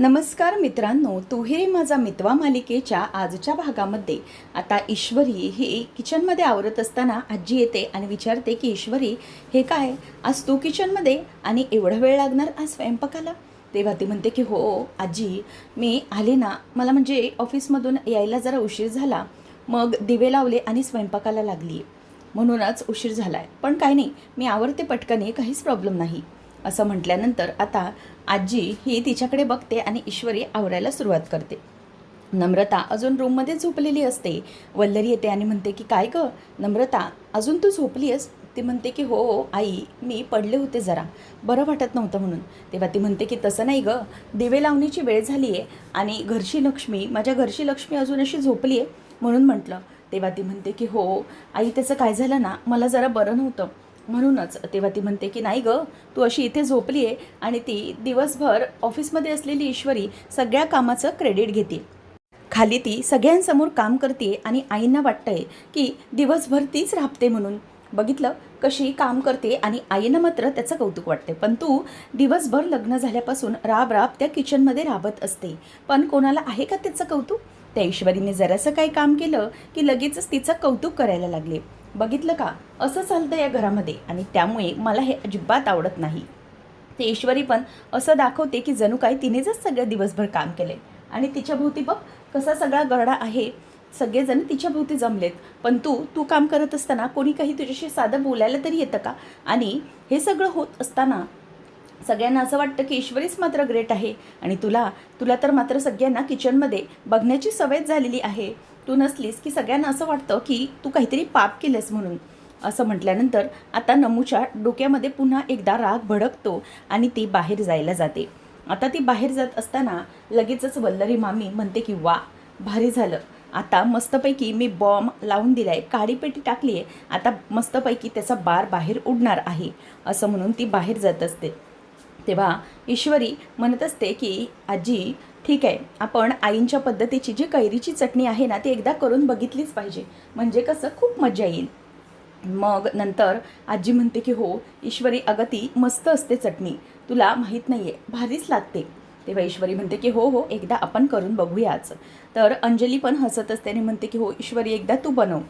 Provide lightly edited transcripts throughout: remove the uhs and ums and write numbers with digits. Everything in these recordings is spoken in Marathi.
नमस्कार मित्रांनो, तू ही माझा मितवा मालिकेच्या आजच्या भागामध्ये आता ईश्वरी ही किचनमध्ये आवरत असताना आजी येते आणि विचारते की ईश्वरी, हे काय आज तू किचनमध्ये आणि एवढा वेळ लागणार आज स्वयंपाकाला? तेव्हा ती म्हणते की हो आजी, मी आले ना, मला म्हणजे ऑफिसमधून यायला जरा उशीर झाला, मग दिवे लावले आणि स्वयंपाकाला लागली, म्हणूनच उशीर झाला आहे. पण काय नाही, मी आवरते पटकन, काहीच प्रॉब्लेम नाही. असं म्हटल्यानंतर आता आजी ही तिच्याकडे बघते आणि ईश्वरी आवरायला सुरुवात करते. नम्रता अजून रूममध्ये झोपलेली असते. वल्लरी येते आणि म्हणते की काय गं नम्रता, अजून तू झोपली आहेस? ती म्हणते की हो आई, मी पडले होते, जरा बरं वाटत नव्हतं म्हणून. तेव्हा ती म्हणते की तसं नाही गं, दिवे लावण्याची वेळ झाली आहे आणि माझ्या घरची लक्ष्मी अजून अशी झोपली आहे म्हणून म्हटलं. तेव्हा ती म्हणते की हो आई, त्याचं काय झालं ना, मला जरा बरं नव्हतं म्हणूनच. तेव्हा ती म्हणते की नाही गं, तू अशी इथे झोपली आहे आणि ती दिवसभर ऑफिसमध्ये असलेली ईश्वरी सगळ्या कामाचं क्रेडिट घेते. खाली ती सगळ्यांसमोर काम करते आणि आईंना वाटतंय की दिवसभर तीच राबते म्हणून. बघितलं कशी काम करते आणि आईंना मात्र त्याचं कौतुक वाटते. पण तू दिवसभर लग्न झाल्यापासून राब त्या किचनमध्ये राबत असते, पण कोणाला आहे का त्याचं कौतुक? त्या ईश्वरीने जरासं काही काम केलं की लगेचच तिचं कौतुक करायला लागले. बघितलं का, असं चालतं या घरामध्ये आणि त्यामुळे मला हे अजिबात आवडत नाही. ते ईश्वरी पण असं दाखवते की जणू काय तिनेच सगळं दिवसभर काम केले आणि तिच्या भोवती बघ कसा सगळा गरडा आहे, सगळेजण तिच्या भोवती जमलेत. पण तू काम करत असताना कोणी काही तुझ्याशी साधं बोलायला तरी येतं का? आणि हे सगळं होत असताना सगळ्यांना असं वाटतं की ईश्वरीच मात्र ग्रेट आहे आणि तुला तर मात्र सगळ्यांना किचनमध्ये बघण्याची सवय झालेली आहे. तू नसलीस की सगळ्यांना असं वाटतं की तू काहीतरी पाप केलंस म्हणून. असं म्हटल्यानंतर आता नमूच्या डोक्यामध्ये पुन्हा एकदा राग भडकतो आणि ती बाहेर जायला जाते. आता ती बाहेर जात असताना लगेचच वल्लरी मामी म्हणते की वा, भारी झालं, आता मस्तपैकी मी बॉम्ब लावून दिला आहे, काडीपेटी टाकली आहे, आता मस्तपैकी त्याचा बार बाहेर उडणार आहे. असं म्हणून ती बाहेर जात असते. तेव्हा ईश्वरी म्हणत असते की आजी, ठीक आहे, आपण आईंच्या पद्धतीची जी कैरीची चटणी आहे ना, ती एकदा करून बघितलीच पाहिजे, म्हणजे कसं खूप मजा येईल. मग नंतर आजी म्हणते की हो ईश्वरी, अगं ती मस्त असते चटणी, तुला माहीत नाही आहे, भारीच लागते. तेव्हा ईश्वरी म्हणते की हो हो, एकदा आपण करून बघूयाच. तर अंजली पण हसत असते आणि म्हणते की हो ईश्वरी, एकदा तू बनव.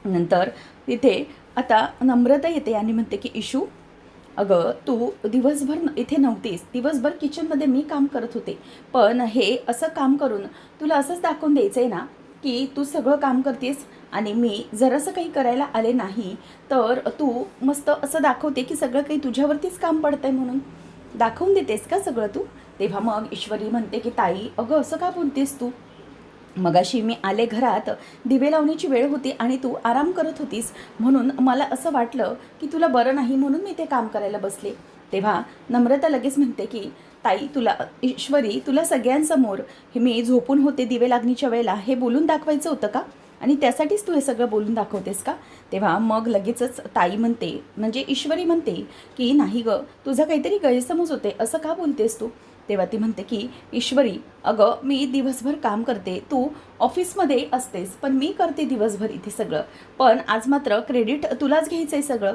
नंतर तिथे आता नम्रता येते आणि म्हणते की इशू, अगं तू दिवसभर इथे नव्हतीस, दिवसभर किचनमध्ये मी काम करत होते, पण हे असं काम करून तुला असंच दाखवून द्यायचं आहे ना की तू सगळं काम करतेस आणि मी जरासं काही करायला आले नाही तर तू मस्त असं दाखवते की सगळं काही तुझ्यावरतीच काम पडतं आहे म्हणून दाखवून देतेस का सगळं तू? तेव्हा मग ईश्वरी म्हणते की ताई, अगं असं का बोलतेस तू? मगाशी मी आले घरात, दिवे लावण्याची वेळ होती आणि तू आराम करत होतीस, म्हणून मला असं वाटलं की तुला बरं नाही म्हणून मी ते काम करायला बसले. तेव्हा नम्रता लगेच म्हणते की ताई, ईश्वरी, तुला सगळ्यांसमोर हे मी झोपून होते दिवे लागणीच्या वेळेला हे बोलून दाखवायचं होतं का? आणि त्यासाठीच तू हे सगळं बोलून दाखवतेस का? तेव्हा मग लगेचच ताई म्हणते, म्हणजे ईश्वरी म्हणते की नाही गं, तुझा काहीतरी गैरसमज होते, असं का बोलतेस तू? तेव्हा ती म्हणते की ईश्वरी, अगं मी दिवसभर काम करते, तू ऑफिसमध्ये असतेस, पण मी करते दिवसभर इथे सगळं, पण आज मात्र क्रेडिट तुलाच घ्यायचं आहे सगळं.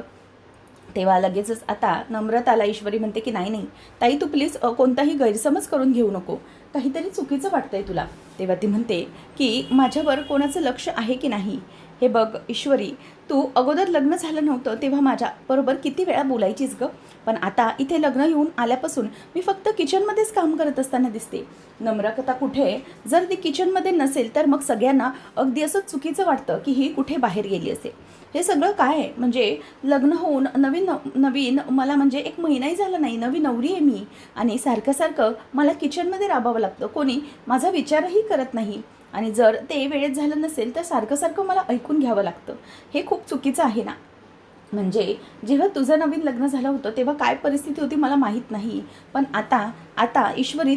तेव्हा लगेचच आता नम्रताला ईश्वरी म्हणते की नाही ताई, तू प्लीज कोणताही गैरसमज करून घेऊ नको, काहीतरी चुकीचं वाटतंय तुला. तेव्हा ती म्हणते की माझ्यावर कोणाचं लक्ष आहे की नाही? हे बघ ईश्वरी, तू अगोदर लग्न झालं नव्हतं तेव्हा माझ्याबरोबर किती वेळा बोलायचीस गं, पण आता इथे लग्न येऊन आल्यापासून मी फक्त किचनमध्येच काम करत असताना दिसते. नम्रता कुठे, जर ती किचनमध्ये नसेल तर मग सगळ्यांना अगदी असं चुकीचं वाटतं की ही कुठे बाहेर गेली असेल. हे सगळं काय आहे? म्हणजे लग्न होऊन नवीन मला म्हणजे 1 महिनाही झाला नाही, नवी नवरी आहे मी आणि सारखं मला किचनमध्ये राबावं लागतं, कोणी माझा विचारही करत नाही आणि जर ते वेळेत झालं नसेल तर सारखं मला ऐकून घ्यावं लागतं. हे खूप चुकीचं आहे ना. म्हणजे जेव्हा तुझं नवीन लग्न झालं होतं तेव्हा काय परिस्थिती होती मला माहीत नाही, पण आता ईश्वरी,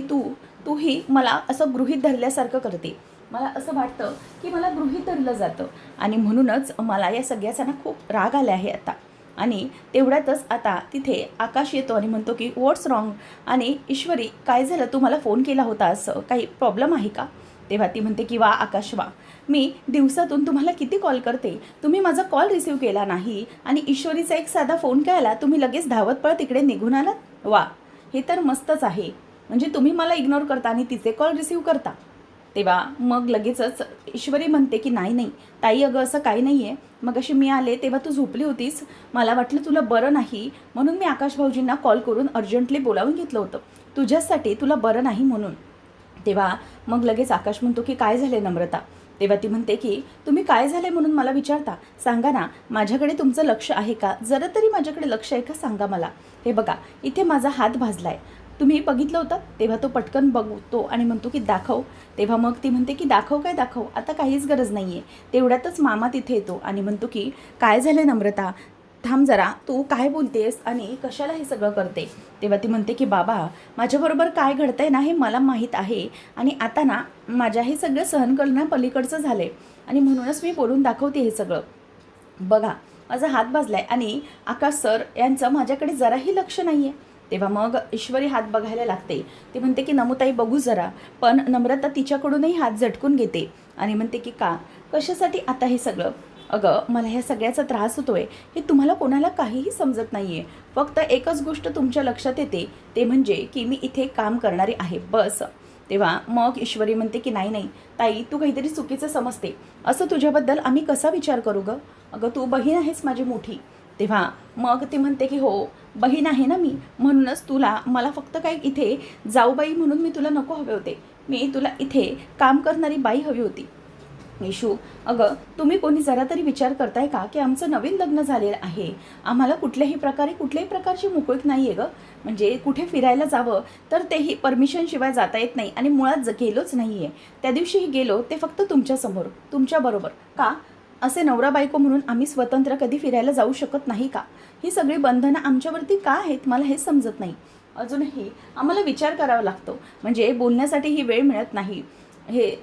तूही मला असं गृहीत धरल्यासारखं करते. मला असं वाटतं की मला गृहीत धरलं जातं आणि म्हणूनच मला या सगळ्याचा ना खूप राग आला आहे आता. आणि तेवढ्यातच आता तिथे आकाश येतो आणि म्हणतो की व्हॉट्स रॉंग? आणि ईश्वरी, काय झालं, तू मला फोन केला होता, असं काही प्रॉब्लेम आहे का? तेव्हा ती म्हणते की वा आकाश वा, मी दिवसातून तुम्हाला किती कॉल करते, तुम्ही माझा कॉल रिसीव्ह केला नाही आणि ईश्वरीचा एक साधा फोन केला, तुम्ही लगेच धावत पळत तिकडे निघून आलात. वा, हे तर मस्तच आहे. म्हणजे तुम्ही मला इग्नोर करता आणि तिचे कॉल रिसीव्ह करता. तेव्हा मग लगेचच ईश्वरी म्हणते की नाही नाही ताई, अगं असं काही नाही आहे. मग अशी मी आले तेव्हा तू झोपली होतीस, मला वाटलं तुला बरं नाही म्हणून मी आकाश भाऊजींना कॉल करून अर्जंटली बोलावून घेतलं होतं तुझ्यासाठी, तुला बरं नाही म्हणून. तेव्हा मग लगेच आकाश म्हणतो की काय झालं नम्रता. तेव्हा ती म्हणते की तुम्ही काय झालं म्हणून मला विचारता, सांगा ना, माझ्याकडे तुमचं लक्ष आहे का, जरा तरी माझ्याकडे लक्ष आहे का सांगा मला. हे बघा इथे माझा हात भाजला आहे, तुम्ही बघितलं होतं. तेव्हा तो पटकन बघतो आणि म्हणतो की दाखव. तेव्हा मग ती म्हणते की दाखव काय दाखव, आता काहीच गरज नाही आहे. तेवढ्यातच मामा तिथे येतो आणि म्हणतो की काय झालं नम्रता, थांब जरा, तू काय बोलतेस आणि कशाला हे सगळं करते. तेव्हा ती म्हणते की बाबा माझ्याबरोबर काय घडतंय ना हे मला माहीत आहे आणि आता ना माझ्या हे सगळं सहन करणं पलीकडचं झालं आहे आणि म्हणूनच मी बोलून दाखवते हे सगळं. बघा माझा हात भाजलाय आणि आकाश सर यांचं माझ्याकडे जराही लक्ष नाही आहे. तेव्हा मग ईश्वरी हात बघायला लागते. ती म्हणते की नमुताई बघू जरा, पण नम्रता तिच्याकडूनही हात झटकून घेते आणि म्हणते की का, कशासाठी आता हे सगळं. अगं मला ह्या सगळ्याचा त्रास होतोय हे तुम्हाला कोणाला काहीही समजत नाही आहे. फक्त एकच गोष्ट तुमच्या लक्षात येते, ते म्हणजे की मी इथे काम करणारी आहे बस. तेव्हा मग ईश्वरी म्हणते की नाही नाही ताई, तू काहीतरी चुकीचं समजते, असं तुझ्याबद्दल आम्ही कसा विचार करू गं, अगं तू बहीण आहेस माझी मोठी. तेव्हा मग ती म्हणते की हो बहीण आहे ना मी, म्हणूनच तुला मला फक्त काय इथे जाऊबाई म्हणून मी तुला नको हवे होते, मी तुला इथे काम करणारी बाई हवी होती. इशू अगं तुम्ही कोणी जरा तरी विचार करताय का की आमचं नवीन लग्न झालेलं आहे, आम्हाला कुठल्याही प्रकारची मोकळीक नाही आहे गं. म्हणजे कुठे फिरायला जावं तर तेही परमिशनशिवाय जाता येत नाही आणि मुळात गेलोच नाही आहे. त्या दिवशीही गेलो ते फक्त तुमच्यासमोर, तुमच्याबरोबर. का असे नवरा बायको म्हणून आम्ही स्वतंत्र कधी फिरायला जाऊ शकत नाही का? ही सगळी बंधनं आमच्यावरती का आहेत मला हे समजत नाही. अजूनही आम्हाला विचार करावा लागतो, म्हणजे बोलण्यासाठी ही वेळ मिळत नाही. हे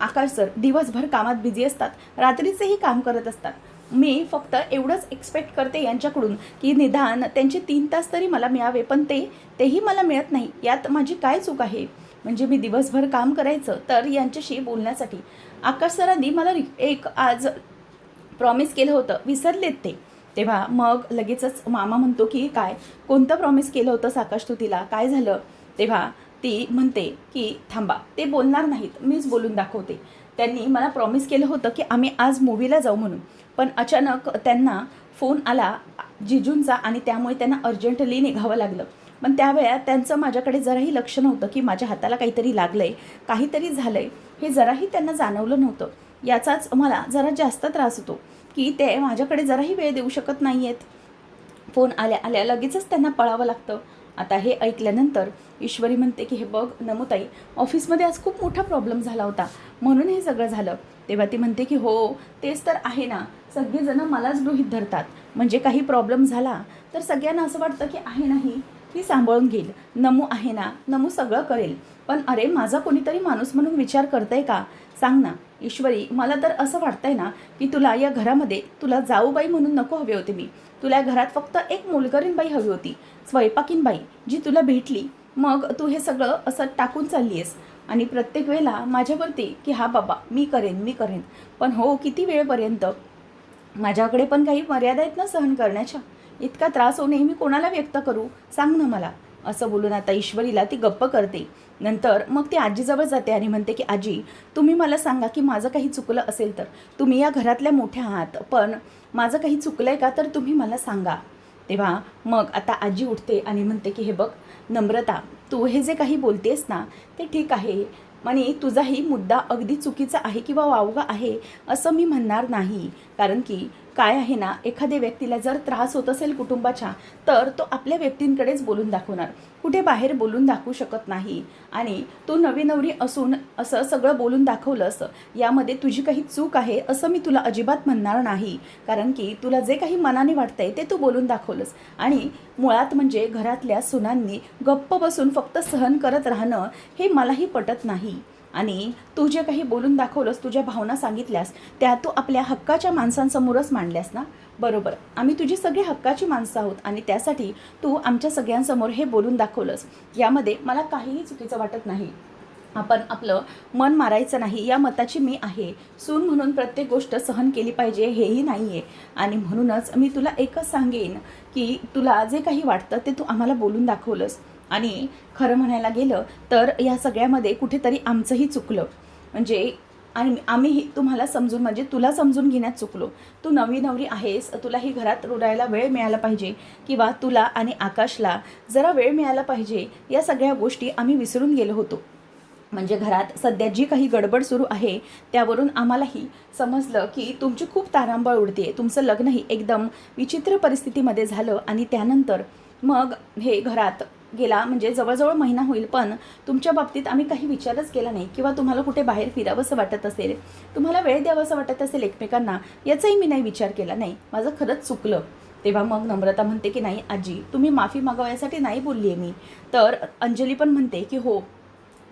आकाश सर दिवसभर कामात बिझी असतात, रात्रीचेही काम करत असतात. मी फक्त एवढंच एक्सपेक्ट करते यांच्याकडून की निदान त्यांचे 3 तास तरी मला मिळावे, पण तेही मला मिळत नाही. यात माझी काय चूक आहे. म्हणजे मी दिवसभर काम करायचं तर यांच्याशी बोलण्यासाठी. आकाश सरांनी मला एक आज प्रॉमिस केलं होतं, विसरलेत ते. तेव्हा मग लगेचच मामा म्हणतो की काय, कोणतं प्रॉमिस केलं होतंस आकाश तू तिला, काय झालं. तेव्हा ती म्हणते की थांबा, ते बोलणार नाहीत, मीच बोलून दाखवते. त्यांनी मला प्रॉमिस केलं होतं की आम्ही आज मूवीला जाऊ म्हणून, पण अचानक त्यांना फोन आला जिजूंचा आणि त्यामुळे त्यांना अर्जंटली निघावं लागलं. पण त्यावेळेला त्यांचं माझ्याकडे जराही लक्ष नव्हतं की माझ्या हाताला काहीतरी लागलं आहे, काहीतरी झालं आहे, हे जराही त्यांना जाणवलं नव्हतं. याचाच मला जरा जास्त त्रास होतो की ते माझ्याकडे जराही वेळ देऊ शकत नाही आहेत. फोन आल्या लगेचच त्यांना पळावं लागतं. आता हे ऐकल्यानंतर ईश्वरी म्हणते की हे बघ नमुताई, ऑफिसमध्ये आज खूप मोठा प्रॉब्लेम झाला होता म्हणून हे सगळं झालं. तेव्हा ती म्हणते की हो तेच तर आहे ना, सगळेजणं मलाच गृहीत धरतात, म्हणजे काही प्रॉब्लेम झाला तर सगळ्यांना असं वाटतं की आहे नाही ती सांभाळून घेईल, नमू आहे ना, नमू सगळं करेल. पण अरे माझा कोणीतरी माणूस म्हणून विचार करतंय का, सांग ना ईश्वरी. मला तर असं वाटतंय ना की तुला या घरामध्ये तुला जाऊबाई म्हणून नको हवे होते मी, तुला या घरात फक्त एक मोलकरीण बाई हवी होती, स्वयंपाकीन बाई जी तुला भेटली. मग तू हे सगळं असं टाकून चालली आहेस आणि प्रत्येक वेळेला माझ्यावरती की हा बाबा मी करेन. पण हो किती वेळपर्यंत, माझ्याकडे पण काही मर्यादा आहेत ना सहन करण्याच्या. इतका त्रास होणे मी कोणाला व्यक्त करू, सांग ना मला. असं बोलून आता ईश्वरीला ती गप्प करते. नंतर मग ती आजीजवळ जाते आणि म्हणते की आजी तुम्ही मला सांगा की माझं काही चुकलं असेल तर, तुम्ही या घरातल्या मोठ्या आहात, पण माझं काही चुकलं आहे का तर तुम्ही मला सांगा. तेव्हा मग आता आजी उठते आणि म्हणते की हे बघ नम्रता, तू हे जे काही बोलतेस ना ते ठीक आहे आणि तुझाही मुद्दा अगदी चुकीचा आहे किंवा वावगा आहे असं मी म्हणणार नाही. कारण की काय आहे ना, एखाद्या व्यक्तीला जर त्रास होत असेल कुटुंबाच्या तर तो आपल्या व्यक्तींकडेच बोलून दाखवणार, कुठे बाहेर बोलून दाखवू शकत नाही. आणि तू नवी नवरी असून असं सगळं बोलून दाखवलंस, यामध्ये तुझी काही चूक आहे असं मी तुला अजिबात म्हणणार नाही. कारण की तुला जे काही मनाने वाटतंय ते तू बोलून दाखवलंस आणि मुळात म्हणजे घरातल्या सुनांनी गप्प बसून फक्त सहन करत राहणं हे मलाही पटत नाही. आणि तू जे काही बोलून दाखवलंस, तुझ्या भावना सांगितल्यास त्या तू आपल्या हक्काच्या माणसांसमोरच मांडल्यास ना, बरोबर. आम्ही तुझी सगळी हक्काची माणसं आहोत आणि त्यासाठी तू आमच्या सगळ्यांसमोर हे बोलून दाखवलंस, यामध्ये मला काहीही चुकीचं वाटत नाही. आपण आपलं मन मारायचं नाही या मताची मी आहे. सून म्हणून प्रत्येक गोष्ट सहन केली पाहिजे हेही नाही आहे. आणि म्हणूनच मी तुला एकच सांगेन की तुला जे काही वाटतं ते तू आम्हाला बोलून दाखवलंस, आणि खरं म्हणायला गेलं तर या सगळ्यामध्ये कुठेतरी आमचंही चुकलं. म्हणजे आणि आम्हीही तुम्हाला समजून म्हणजे तुला समजून घेण्यात चुकलो. तू नवी नवरी आहेस, तुलाही घरात रुळायला वेळ मिळाला पाहिजे किंवा तुला आणि आकाशला जरा वेळ मिळाला पाहिजे, या सगळ्या गोष्टी आम्ही विसरून गेलो होतो. म्हणजे घरात सध्या जी काही गडबड सुरू आहे त्यावरून आम्हालाही समजलं की तुमची खूप तारांबळ उडते. तुमचं लग्नही एकदम विचित्र परिस्थितीमध्ये झालं आणि त्यानंतर मग हे घरात गेला म्हणजे जवळजवळ महिना होईल, पण तुमच्या बाबतीत आम्ही काही विचारच केला नाही किंवा तुम्हाला कुठे बाहेर फिरावंसं वाटत असेल, तुम्हाला वेळ द्यावंसं वाटत असेल एकमेकांना, याचाही मी नाही विचार केला. नाही, माझं खरंच चुकलं. तेव्हा मग नम्रता म्हणते की नाही आजी, तुम्ही माफी मागवण्यासाठी नाही बोलली आहे मी. तर अंजली पण म्हणते की हो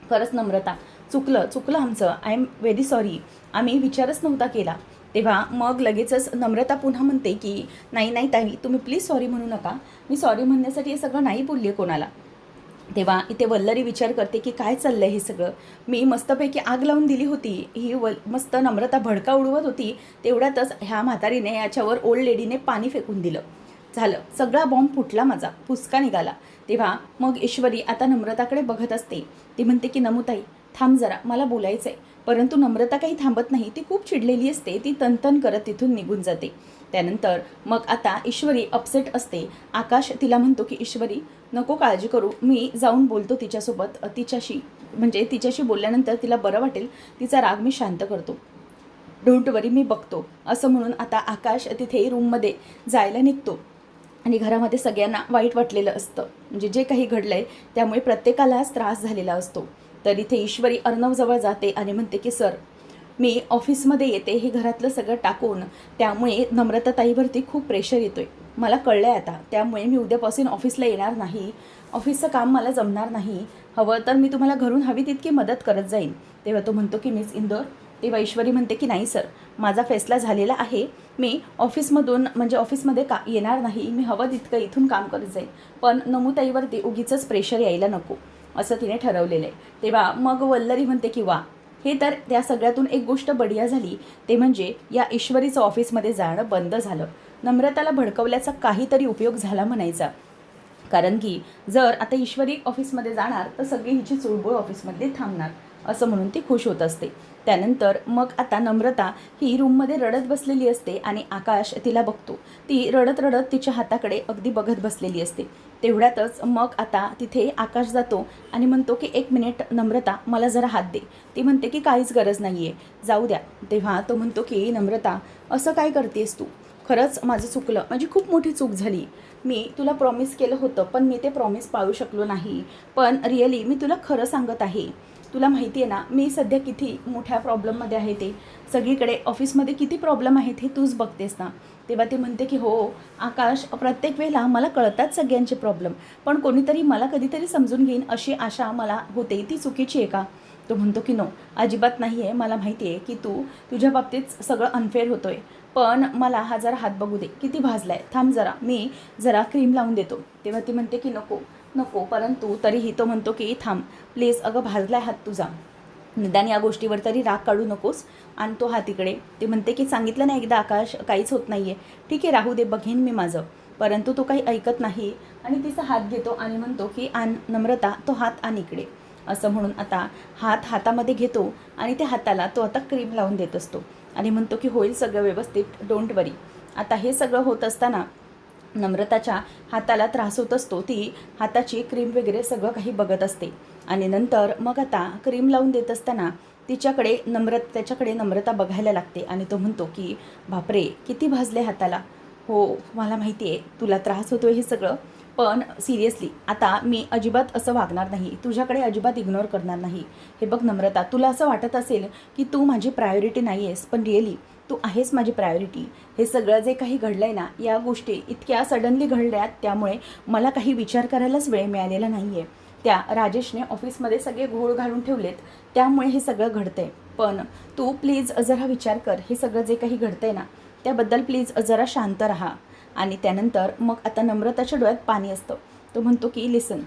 खरंच नम्रता, चुकलं आमचं, आय एम व्हेरी सॉरी, आम्ही विचारच नव्हता केला. तेव्हा मग लगेचच नम्रता पुन्हा म्हणते की नाही ताई, तुम्ही प्लीज सॉरी म्हणू नका, मी सॉरी म्हणण्यासाठी हे सगळं नाही बोलली आहे कोणाला. तेव्हा इथे वल्लरी विचार करते की काय चाललं आहे हे सगळं, मी मस्तपैकी आग लावून दिली होती, ही मस्त नम्रता भडका उडवत होती, तेवढ्यातच ह्या म्हातारीने याच्यावर ओल्ड लेडीने पाणी फेकून दिलं. झालं, सगळा बॉम्ब फुटला, माझा फुसका निघाला. तेव्हा मग ईश्वरी आता नम्रताकडे बघत असते. ती म्हणते की नमुताई थांब जरा, मला बोलायचं आहे. परंतु नम्रता काही थांबत नाही, ती खूप चिडलेली असते, ती तनतन करत तिथून निघून जाते. त्यानंतर मग आता ईश्वरी अपसेट असते. आकाश तिला म्हणतो की ईश्वरी नको काळजी करू, मी जाऊन बोलतो तिच्यासोबत, तिच्याशी बोलल्यानंतर तिला बरं वाटेल, तिचा राग मी शांत करतो, डोंट वरी, मी बघतो, असं म्हणून आता आकाश तिथे रूममध्ये जायला निघतो. आणि घरामध्ये सगळ्यांना वाईट वाटलेलं असतं, म्हणजे जे काही घडलं आहे त्यामुळे प्रत्येकालाच त्रास झालेला असतो. तर इथे ईश्वरी अर्णवजवळ जाते आणि म्हणते की सर, मी ऑफिसमध्ये येते हे घरातलं सगळं टाकून, त्यामुळे नम्रता ताईवरती खूप प्रेशर येतो आहे, मला कळलं आहे आता, त्यामुळे मी उद्यापासून ऑफिसला येणार नाही, ऑफिसचं काम मला जमणार नाही, हवं तर मी तुम्हाला घरून हवी तितकी मदत करत जाईन. तेव्हा तो म्हणतो की मिस इंदोर. तेव्हा ईश्वरी म्हणते की नाही सर, माझा फैसला झालेला आहे, मी ऑफिसमध्ये येणार नाही, मी हवं तितकं इथून काम करत जाईल, पण नमुताईवरती उगीचंच प्रेशर यायला नको, असं तिने ठरवलेलं आहे. तेव्हा मग वल्लरी म्हणते की वा, हे तर त्या सगळ्यातून एक गोष्ट बढिया झाली, ते म्हणजे या ईश्वरीचं ऑफिसमध्ये जाणं बंद झालं. नम्रताला भडकवल्याचा काहीतरी उपयोग झाला म्हणायचा. कारण की जर आता ईश्वरी ऑफिसमध्ये जाणार तर सगळी हिची चुळबुळ ऑफिसमध्ये थांबणार, असं म्हणून ती खुश होत असते. त्यानंतर मग आता नम्रता ही रूममध्ये रडत बसलेली असते आणि आकाश तिला बघतो. ती रडत रडत तिच्या हाताकडे अगदी बघत बसलेली असते. तेवढ्यातच मग आता तिथे आकाश जातो आणि म्हणतो की 1 मिनिट नम्रता, मला जरा हात दे. ती म्हणते की काहीच गरज नाही आहे, जाऊ द्या. तेव्हा तो म्हणतो की नम्रता, असं काय करतेस तू, खरंच माझं चुकलं, माझी खूप मोठी चूक झाली, मी तुला प्रॉमिस केलं होतं पण मी ते प्रॉमिस पाळू शकलो नाही, पण रिअली मी तुला खरं सांगत आहे, तुला माहिती आहे ना मी सध्या किती मोठ्या प्रॉब्लेममध्ये आहे, ते सगळीकडे ऑफिसमध्ये किती प्रॉब्लेम आहेत हे तूच बघतेस ना. तेव्हा ते म्हणते की हो आकाश, प्रत्येक वेळेला मला कळतात सगळ्यांचे प्रॉब्लेम, पण कोणीतरी मला कधीतरी समजून घेईन अशी आशा मला होते, ती चुकीची आहे का. तो म्हणतो की नो, अजिबात नाही आहे, मला माहिती आहे की तुझ्या बाबतीत सगळं अनफेअर होतो आहे, पण मला हा जरा हात बघू दे, किती भाजला आहे, थांब जरा, मी जरा क्रीम लावून देतो. तेव्हा ती म्हणते की नको, परंतु तरीही तो म्हणतो की थांब प्लीज, अगं भाजलाय हात तुझा, निदान या गोष्टीवर तरी राग काढू नकोस, आणि तो हात इकडे. ते म्हणते की सांगितलं नाही एकदा आकाश, काहीच होत नाही आहे, ठीक आहे राहू दे, बघेन मी माझं. परंतु तो काही ऐकत नाही आणि तिचा हात घेतो आणि म्हणतो की आण नम्रता, तो हात आण इकडे, असं म्हणून आता हातामध्ये घेतो आणि त्या हाताला तो आता क्रीम लावून देत असतो आणि म्हणतो की होईल सगळं व्यवस्थित, डोंट वरी. आता हे सगळं होत असताना नम्रताच्या हाताला त्रास होत असतो, ती हाताची क्रीम वगैरे सगळं काही बघत असते. आणि नंतर मग आता क्रीम लावून देत असताना त्याच्याकडे नम्रता बघायला लागते आणि तो म्हणतो की बापरे, किती भाजले हाताला, हो मला माहिती आहे तुला त्रास होतो हे सगळं, पण सिरियसली आता मी अजिबात असं वागणार नाही, तुझ्याकडे अजिबात इग्नोर करणार नाही. हे बघ नम्रता, तुला असं वाटत असेल की तू माझी प्रायोरिटी नाही आहेस, पण रिअली तू आहेस माझी प्रायोरिटी. हे सगळं जे काही घडलं आहे ना, या गोष्टी इतक्या सडनली घडल्यात, त्यामुळे मला काही विचार करायलाच वेळ मिळालेला नाही आहे. त्या राजेशने ऑफिसमध्ये सगळे घोळ घालून ठेवलेत, त्यामुळे हे सगळं घडतं आहे. पण तू प्लीज जरा विचार कर, हे सगळं जे काही घडतं आहे ना त्याबद्दल प्लीज जरा शांत राहा. आणि त्यानंतर मग आता नम्रताच्या डोळ्यात पाणी असतं. तो म्हणतो की लिसन,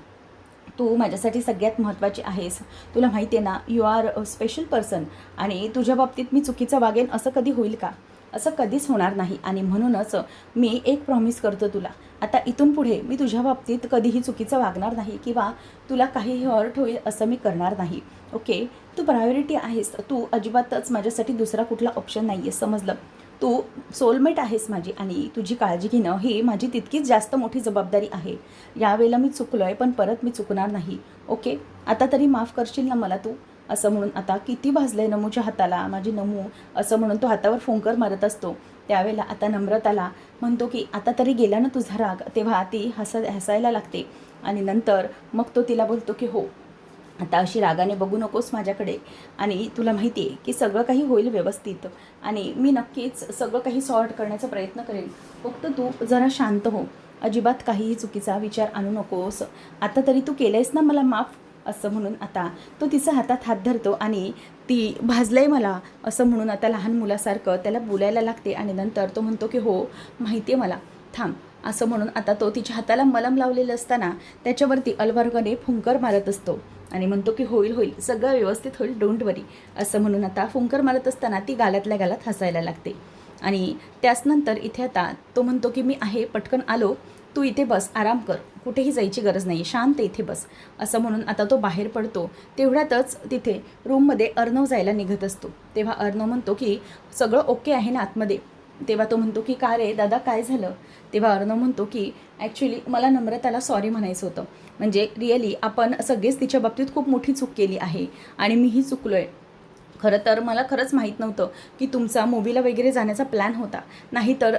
तू माझ्यासाठी सगळ्यात महत्त्वाची आहेस, तुला माहिती आहे ना, you are a special person, आणि तुझ्या बाबतीत मी चुकीचं वागेन असं कधी होईल का. असं कधीच होणार नाही आणि म्हणूनच मी एक प्रॉमिस करतो तुला, आता इथून पुढे मी तुझ्या बाबतीत कधीही चुकीचं वागणार नाही किंवा तुला काहीही हर्ट होईल असं मी करणार नाही. ओके, तू प्रायोरिटी आहेस, तू अजिबातच माझ्यासाठी दुसरा कुठला ऑप्शन नाही आहे, समजलं. तू सोलमेट आहेस माझी आणि तुझी काळजी घेणं ही माझी तितकीच जास्त मोठी जबाबदारी आहे. यावेळेला मी चुकलो आहे पण परत मी चुकणार नाही. ओके, आता तरी माफ करशील ना मला तू? असं म्हणून आता किती भाजलं आहे नमूच्या हाताला, माझी नमू असं म्हणून तो हातावर फुंकर मारत असतो. त्यावेळेला आता नम्रताला म्हणतो की आता तरी गेला ना तुझा राग. तेव्हा ती हसायला लागते आणि नंतर मग तो तिला बोलतो की हो, आता अशी रागाने बघू नकोस माझ्याकडे आणि तुला माहिती आहे की सगळं काही होईल व्यवस्थित आणि मी नक्कीच सगळं काही सॉर्ट करण्याचा प्रयत्न करेन. फक्त तू जरा शांत हो, अजिबात काहीही चुकीचा विचार आणू नकोस. आता तरी तू केलं आहेस ना मला माफ, असं म्हणून आता तो तिचा हातात हात धरतो आणि ती भाजलंय मला असं म्हणून आता लहान मुलासारखं त्याला बोलायला लागते आणि नंतर तो म्हणतो की हो माहिती आहे मला, थांब, असं म्हणून आता तो तिच्या हाताला मलम लावलेलं असताना त्याच्यावरती अलवारगाने फुंकर मारत असतो आणि म्हणतो की होईल होईल, सगळं व्यवस्थित होईल, डोंट वरी, असं म्हणून आता फुंकर मारत असताना ती गालातल्या गालात हसायला लागते. आणि त्याचनंतर इथे आता तो म्हणतो की मी आहे, पटकन आलो, तू इथे बस, आराम कर, कुठेही जायची गरज नाही, शांत इथे बस, असं म्हणून आता तो बाहेर पडतो. तेवढ्यातच तिथे रूममध्ये अर्णव जायला निघत असतो. तेव्हा अर्णव म्हणतो की सगळं ओके आहे ना आतमध्ये? तेव्हा तो म्हणतो की का रे दादा काय झालं? तेव्हा अर्णव म्हणतो की ॲक्च्युली मला नम्रताला सॉरी म्हणायचं होतं, म्हणजे रिअली आपण सगळेच तिच्या बाबतीत खूप मोठी चूक केली आहे आणि मीही चुकलो आहे. खरं तर मला खरंच माहीत नव्हतं की तुमचा मूवीला वगैरे जाण्याचा प्लॅन होता, नाहीतर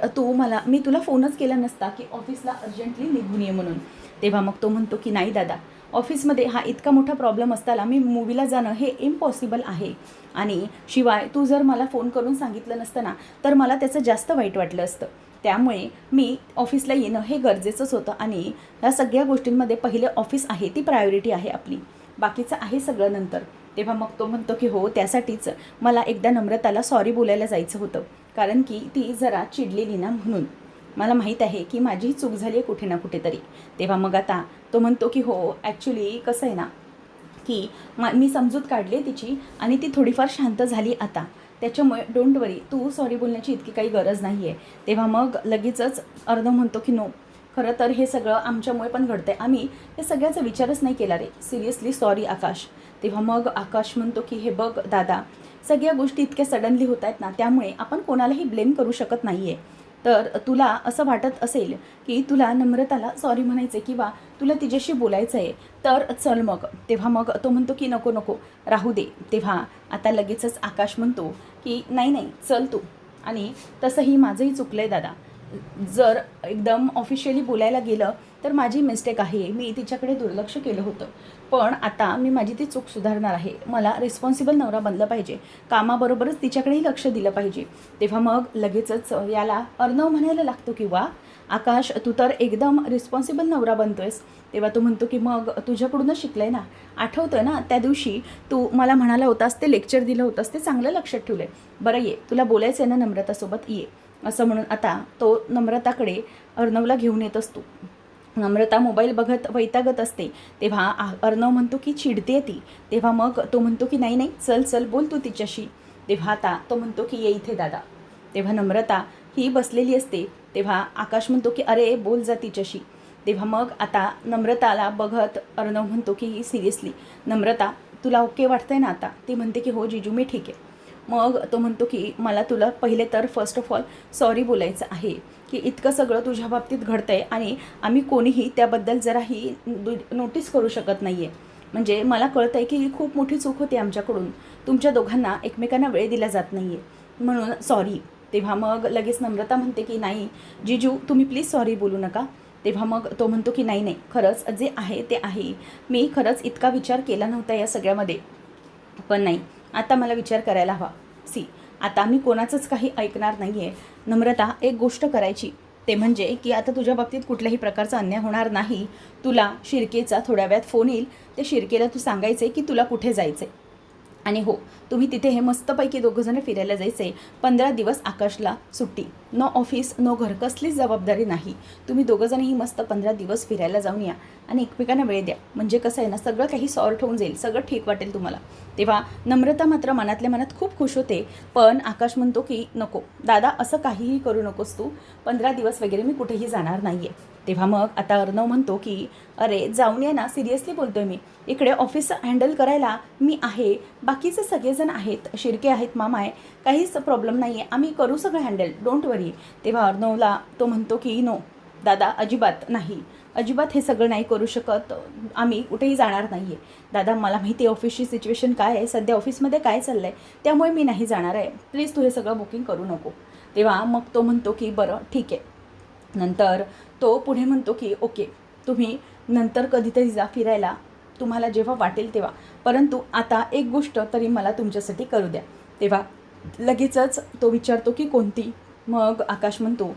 मी तुला फोनच केला नसता की ऑफिसला अर्जंटली निघून ये म्हणून. तेव्हा मग तो म्हणतो की नाही दादा, ऑफिसमध्ये हा इतका मोठा प्रॉब्लेम असताना मी मूवीला जाणं हे इम्पॉसिबल आहे आणि शिवाय तू जर मला फोन करून सांगितलं नसतं ना तर मला त्याचं जास्त वाईट वाटलं असतं. त्यामुळे मी ऑफिसला येणं हे गरजेचंच होतं आणि ह्या सगळ्या गोष्टींमध्ये पहिले ऑफिस आहे, ती प्रायोरिटी आहे आपली, बाकीचं आहे सगळं नंतर. तेव्हा मग तो म्हणतो की हो, त्यासाठीच मला एकदा नम्रताला सॉरी बोलायला जायचं होतं, कारण की ती जरा चिडलेली ना, म्हणून मला माहीत आहे की माझी चूक झाली आहे कुठे ना कुठेतरी. तेव्हा मग आता तो म्हणतो की हो, ॲक्च्युली कसं आहे ना की मी समजूत काढली आहे तिची आणि ती थोडीफार शांत झाली आता, त्याच्यामुळे डोंट वरी, तू सॉरी बोलण्याची इतकी काही गरज नाही आहे. तेव्हा मग लगेचच अर्णव म्हणतो की नो, खरं तर हे सगळं आमच्यामुळे पण घडतं आहे, आम्ही हे सगळ्याचा विचारच नाही केला रे, सिरियसली सॉरी आकाश. तेव्हा मग आकाश म्हणतो की हे बघ दादा, सगळ्या गोष्टी इतक्या सडनली होत आहेत ना, त्यामुळे आपण कोणालाही ब्लेम करू शकत नाही आहे. तर तुला असं वाटत असेल की तुला नम्रताला सॉरी म्हणायचं आहे किंवा तुला तिच्याशी बोलायचं आहे तर चल मग. तेव्हा मग तो म्हणतो की नको नको, राहू दे. तेव्हा आता लगेचच आकाश म्हणतो की नाही नाही चल तू, आणि तसंही माझंही चुकलं आहे दादा, जर एकदम ऑफिशियली बोलायला गेलं तर माझी मिस्टेक आहे, मी तिच्याकडे दुर्लक्ष केलं होतं, पण आता मी माझी ती चूक सुधारणार आहे. मला रिस्पॉन्सिबल नवरा बनलं पाहिजे, कामाबरोबरच तिच्याकडेही लक्ष दिलं पाहिजे. तेव्हा मग लगेचच याला अर्णव म्हणायला लागतो की वा आकाश, तू तर एकदम रिस्पॉन्सिबल नवरा बनतोयस. तेव्हा तो म्हणतो की मग तुझ्याकडूनच शिकलं आहे ना, आठवतं आहे ना त्या दिवशी तू मला म्हणाला होतास, ते लेक्चर दिलं होतास, ते चांगलं लक्षात ठेवलं आहे. बरं ये, तुला बोलायचं आहे ना नम्रतासोबत, ये, असं म्हणून आता तो नम्रताकडे अर्णवला घेऊन येत असतो. नम्रता मोबाईल बघत वैतागत असते. तेव्हा अर्णव म्हणतो की चिडते ती. तेव्हा मग तो म्हणतो की नाही नाही चल चल, बोल तू तिच्याशी. तेव्हा आता तो म्हणतो की ये इथे दादा. तेव्हा नम्रता ही बसलेली असते. तेव्हा आकाश म्हणतो की अरे बोल जा तिच्याशी. तेव्हा मग आता नम्रताला बघत अर्णव म्हणतो की सिरियसली नम्रता, तुला ओके वाटतंय ना आता? ती म्हणते की हो जीजू, मी ठीक आहे. मग तो म्हणतो की मला तुला पहिले तर फर्स्ट ऑफ ऑल सॉरी बोलायचं आहे की इतकं सगळं तुझ्या बाबतीत घडतं आहे आणि आम्ही कोणीही त्याबद्दल जराही नोटीस करू शकत नाही आहे. म्हणजे मला कळतं आहे की ही खूप मोठी चूक होती आमच्याकडून, तुमच्या दोघांना एकमेकांना वेळ दिला जात नाही आहे, म्हणून सॉरी. तेव्हा मग लगेच नम्रता म्हणते की नाही जीजू, तुम्ही प्लीज सॉरी बोलू नका. तेव्हा मग तो म्हणतो की नाही नाही, खरंच जे आहे ते आहे, मी खरंच इतका विचार केला नव्हता या सगळ्यामध्ये, पण नाही आता मला विचार करायला हवा. आता मी कोणाचंच काही ऐकणार नाही आहे. नम्रता, एक गोष्ट करायची, ते म्हणजे की आता तुझ्या बाबतीत कुठल्याही प्रकारचा अन्याय होणार नाही. तुला शिर्केचा थोड्या वेळात फोन येईल, त्या शिर्केला तू सांगायचं आहे की तुला कुठे जायचं आहे आणि हो, तुम्ही तिथे हे मस्तपैकी दोघंजणं फिरायला जायचं आहे. 15 दिवस आकाशला सुट्टी. नो ऑफिस नो घर, कसलीच जबाबदारी नाही. तुम्ही दोघंजणही मस्त 15 दिवस फिरायला जाऊन या आणि एकमेकांना वेळ द्या. म्हणजे कसं आहे ना, सगळं काही सॉर्ट होऊन जाईल, सगळं ठीक वाटेल तुम्हाला. तेव्हा नम्रता मात्र मनातल्या मनात खूप खुश होते. पण आकाश म्हणतो की नको दादा, असं काहीही करू नकोस तू, 15 दिवस वगैरे मी कुठेही जाणार नाही आहे. तेव्हा मग आता अर्णव म्हणतो की अरे जाऊन ये ना, सिरियसली बोलतोय मी. इकडे ऑफिस हँडल करायला मी आहे, बाकीचे सगळेजण आहेत, शिर्के आहेत, मामा आहे, काहीच प्रॉब्लेम नाही आहे, आम्ही करू सगळं हँडल, डोंट वरी. तेव्हा अर्णवला तो म्हणतो की नो दादा, अजिबात नाही, अजिबात हे सगळं नाही करू शकत, आम्ही कुठेही जाणार नाही आहे. दादा मला माहिती आहे ऑफिसची सिच्युएशन काय आहे, सध्या ऑफिसमध्ये काय चाललं आहे, त्यामुळे मी नाही जाणार आहे, प्लीज तू हे सगळं बुकिंग करू नको. तेव्हा मग तो म्हणतो की बरं ठीक आहे. नंतर तो पुढे म्हणतो की ओके, तुम्ही नंतर कधीतरी जा फिरायला, तुम्हाला जेव्हा वाटेल तेव्हा, परंतु आता एक गोष्ट तरी मला तुमच्यासाठी करू द्या. तेव्हा लगेचच तो विचारतो की कोणती. मग आकाश म्हणतो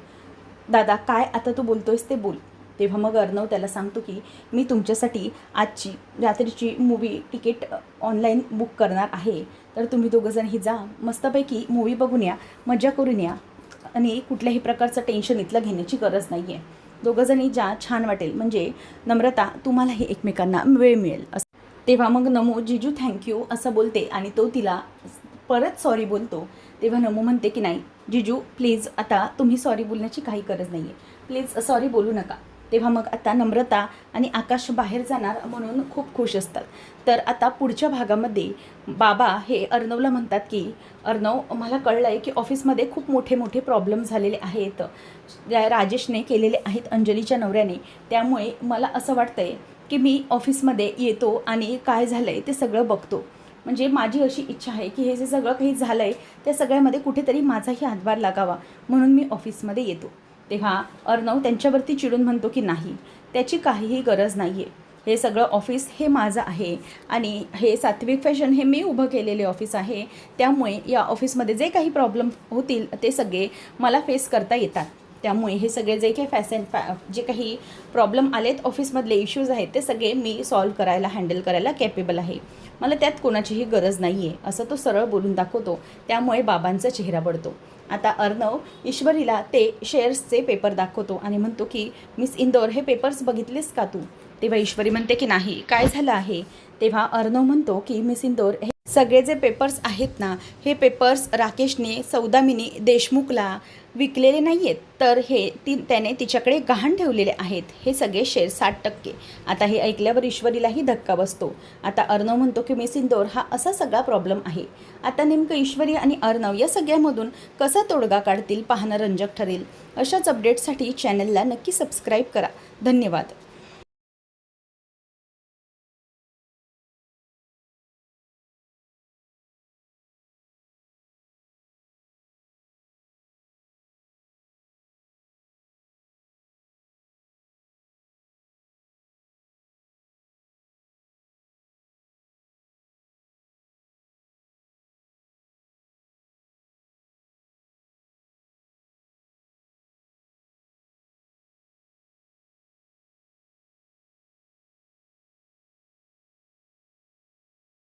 दादा काय आता तू बोलतोयस ते बोल. तेव्हा मग अर्णव त्याला सांगतो की मी तुमच्यासाठी आजची रात्रीची मूवी तिकीट ऑनलाईन बुक करणार आहे, तर तुम्ही दोघंजणही जा, मस्तपैकी मूवी बघून या, मजा करून या आणि कुठल्याही प्रकारचं टेन्शन इथलं घेण्याची गरज नाही आहे. दोघंजणी जा, छान वाटेल, म्हणजे नम्रता तुम्हालाही एकमेकांना वेळ मिळेल असं. तेव्हा मग नमू जिजू थँक्यू असं बोलते आणि तो तिला परत सॉरी बोलतो. तेव्हा नमू म्हणते की नाही जिजू प्लीज, आता तुम्ही सॉरी बोलण्याची काही गरज नाही आहे, प्लीज सॉरी बोलू नका. तेव्हा मग आता नम्रता आणि आकाश बाहेर जाणार म्हणून खूप खुश असतात. तर आता पुढच्या भागामध्ये बाबा हे अर्णवला म्हणतात की अर्णव, मला कळलं आहे की ऑफिसमध्ये खूप मोठे मोठे प्रॉब्लेम झालेले आहेत, राजेशने केलेले आहेत अंजलीच्या नवऱ्याने, त्यामुळे मला असं वाटतं आहे की मी ऑफिसमध्ये येतो आणि काय झालं आहे ते सगळं बघतो. म्हणजे माझी अशी इच्छा आहे की हे जे सगळं काही झालं आहे त्या सगळ्यामध्ये कुठेतरी माझाही हातभार लागावा, म्हणून मी ऑफिसमध्ये येतो. तेव्हा अर्णव त्यांच्यावरती चिडून म्हणतो की नाही, त्याची काहीही गरज नाही आहे, हे सगळं ऑफिस हे माझं आहे आणि हे सात्विक फॅशन हे मी उभं केलेले ऑफिस आहे, त्यामुळे या ऑफिसमध्ये जे काही प्रॉब्लेम होतील ते सगळे मला फेस करता येतात. त्यामुळे हे सगळे जे काही जे काही प्रॉब्लेम आलेत, ऑफिसमधले इश्यूज आहेत, ते सगळे मी सॉल्व करायला, हँडल करायला कॅपेबल आहे, मला त्यात कोणाचीही गरज नाही आहे, असं तो सरळ बोलून दाखवतो. त्यामुळे बाबांचा चेहरा बढतो. आता अर्णव ईश्वरीला ते शेअर्सचे पेपर दाखवतो आणि म्हणतो की मिस इंदोर, हे पेपर्स बघितलेस का तू. तेव्हा ईश्वरी म्हणते की नाही, काय झालं आहे. तेव्हा अर्णव म्हणतो की मिस इंदोर, हे सगळे जे पेपर्स आहेत ना, हे पेपर्स राकेशने सौदामिनी देशमुखला विकलेले नाही आहेत, तर हे त्याने तिच्याकडे गहाण ठेवलेले आहेत, हे सगळे शेअर 60%. आता हे ऐकल्यावर ईश्वरीलाही धक्का बसतो. आता अर्णव म्हणतो की मिस इंदोर, हा असा सगळा प्रॉब्लेम आहे, आता नेमकं ईश्वरी आणि अर्णव या सगळ्यामधून कसा तोडगा काढतील पाहणं रंजक ठरेल. अशाच अपडेट्ससाठी चॅनलला नक्की सबस्क्राईब करा. धन्यवाद.